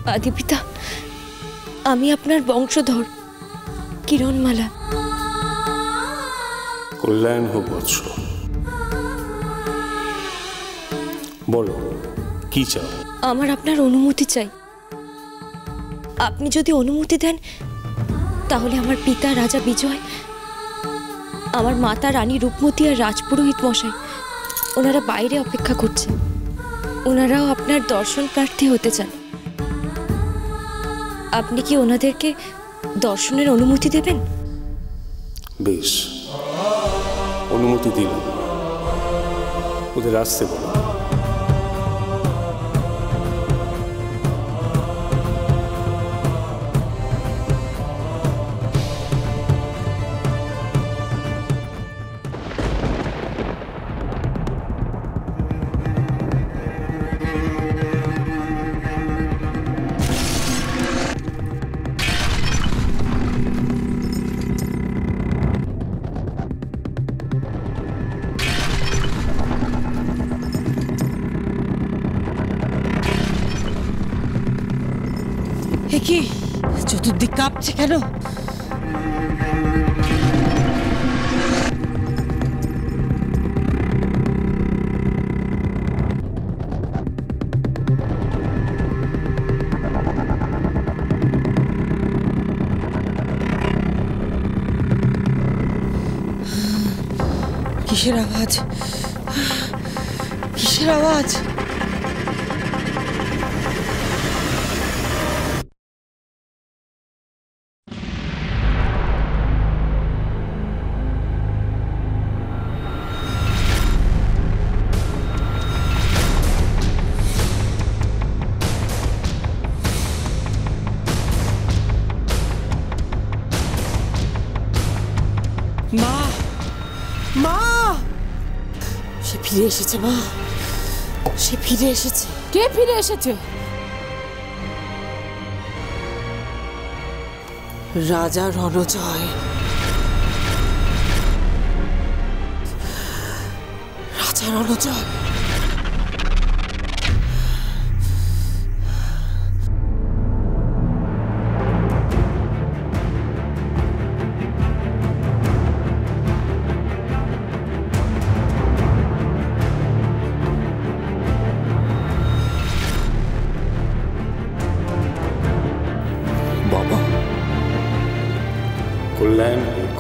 আদিপিতা, আমি আপনার বংশধর কিরণমালা। কল্যাণ হোক বৎস। বলো, কি চাও? আমার আপনার অনুমতি চাই। আপনি যদি অনুমতি দেন তাহলে আমার পিতা রাজা বিজয়, আমার মাতা রানী রূপমতী আর রাজপুরোহিত মশাই ওনারা বাইরে অপেক্ষা করছেন। ওনারাও আপনার দর্শন প্রার্থী হতে চান। আপনি কি ওনাদেরকে দর্শনের অনুমতি দেবেন? বেশ, অনুমতি দিলাম। ওদের আসতে বলো। কি চতুর্দিক কাঁপছে কেন? কিসের আওয়াজ? কিসের আওয়াজ? মা, মা, সে ফিরে এসেছে। মা, সে ফিরে এসেছে। কে ফিরে এসেছে? রাজা রণজয়। রাজা রণজয়। কল্যাণ হোক।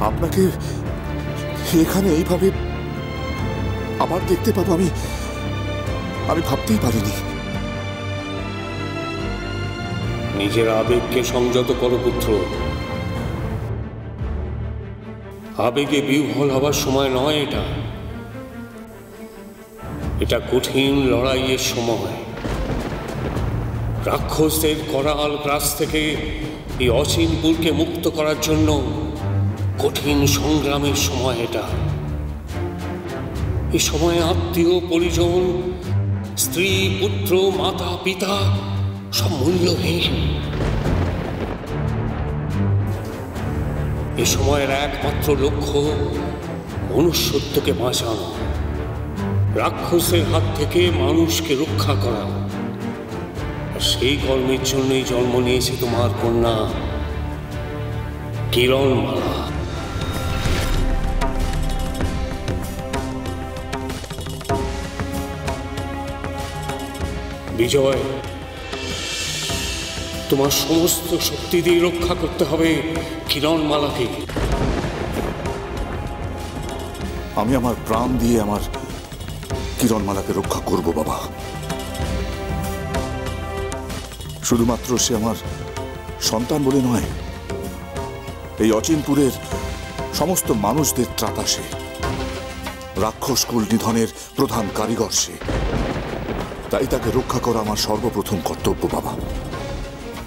আপনাকে এখানে এইভাবে আবার দেখতে পাবো আমি ভাবতেই পারিনি। নিজের আবেগকে সংযত করো পুত্র। আবেগে বিহ্বল হবার সময় নয় এটা। এটা কঠিন লড়াইয়ের সময়। রাক্ষসদের করাল গ্রাস থেকে এই অচিনপুরকে মুক্ত করার জন্য কঠিন সংগ্রামের সময় এটা। এই সময়ে আত্মীয় পরিজন, স্ত্রী, পুত্র, মাতা, পিতা সব মূল্যহীন। এ সময়ের একমাত্র লক্ষ্য মনুষ্যত্বকে বাঁচানো, রাক্ষসের হাত থেকে মানুষকে রক্ষা করা। আর সেই কর্মের জন্যই জন্ম নিয়েছে তোমার কন্যা কিরণমালা। বিজয়, তোমার সমস্ত শক্তি দিয়ে রক্ষা করতে হবে কিরণমালাকে। আমি আমার প্রাণ দিয়ে আমার কিরণমালাকে রক্ষা করব বাবা। শুধুমাত্র সে আমার সন্তান বলে নয়, এই অচিনপুরের সমস্ত মানুষদের ত্রাতা সে। রাক্ষসকুল নিধনের প্রধান কারিগর সে। তাই তাকে রক্ষা করা আমার সর্বপ্রথম কর্তব্য বাবা।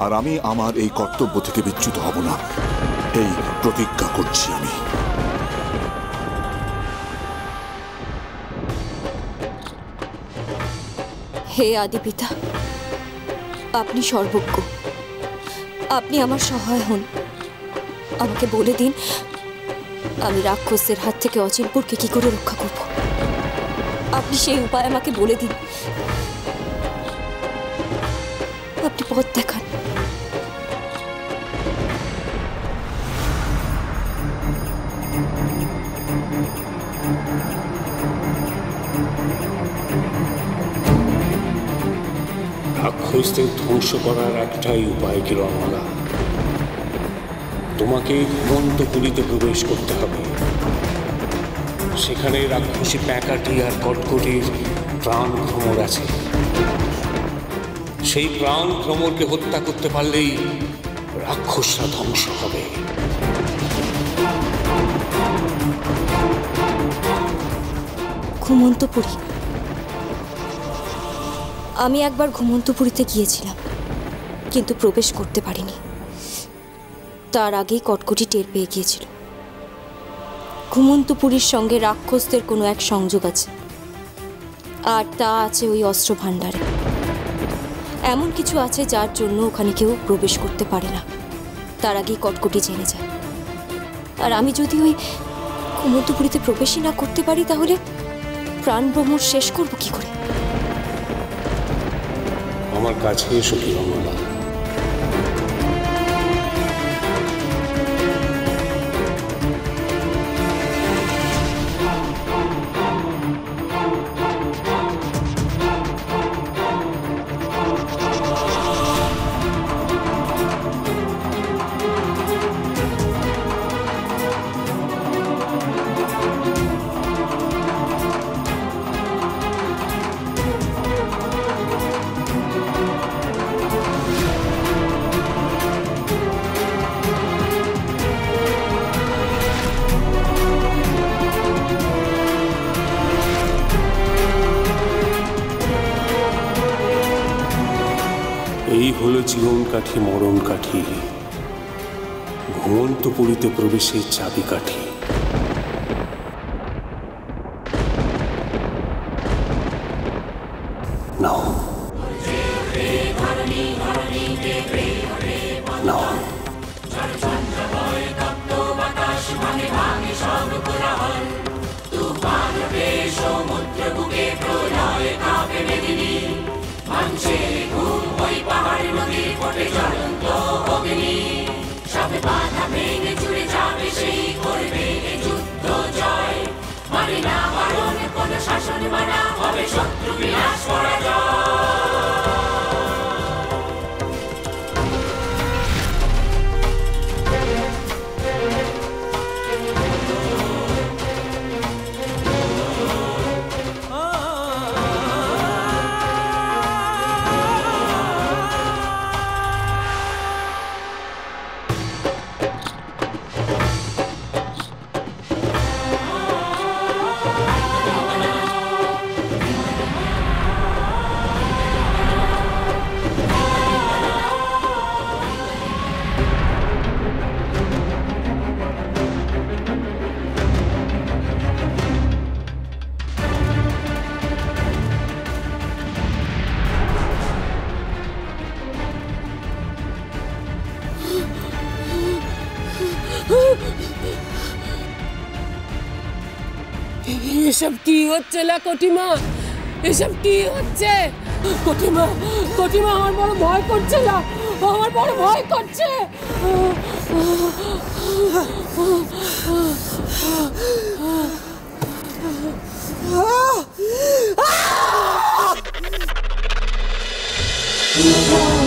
আর আমি আমার এই কর্তব্য থেকে বিচ্যুত হব না, এই প্রতিজ্ঞা করছি আমি। হে আদিপিতা, আপনি আমি রাক্ষসের হাত থেকে অচিনপুরকে কি করে রক্ষা করব? আপনি সেই উপায় আমাকে বলে দিন। আপনি পথ দেখান। রাক্ষসদের ধ্বংস করার একটাই উপায় কিরণমালা, তোমাকে ঘুমন্তপুরীতে প্রবেশ করতে হবে। সেখানে রাক্ষসী প্যাঁকাটি আর কটকটির প্রাণ ভ্রমর আছে। সেই প্রাণ ভ্রমরকে হত্যা করতে পারলেই রাক্ষসরা ধ্বংস হবে। ঘুমন্তপুরী? আমি একবার ঘুমন্তপুরীতে গিয়েছিলাম, কিন্তু প্রবেশ করতে পারিনি। তার আগেই কটকটি টের পেয়ে গিয়েছিল। ঘুমন্তপুরীর সঙ্গে রাক্ষসদের কোনো এক সংযোগ আছে, আর তা আছে ওই অস্ত্র ভাণ্ডারে। এমন কিছু আছে যার জন্য ওখানে কেউ প্রবেশ করতে পারে না, তার আগেই কটকটি জেনে যায়। আর আমি যদি ওই ঘুমন্তপুরীতে প্রবেশই না করতে পারি, তাহলে প্রাণভ্রমর শেষ করব কি করে? আমার কাছে এসো কিরণমালা। এই হলো জীবন কাঠি মরণ কাঠি, ঘুমন্তপুরীতে প্রবেশের চাবিকাঠি। নাও নাও। এসব কি হচ্ছে না কটিমা? এসব কি হচ্ছে কটিমা? কটিমা, আমার বড় ভয় করছে না, আমার বড় ভয় করছে। Ah!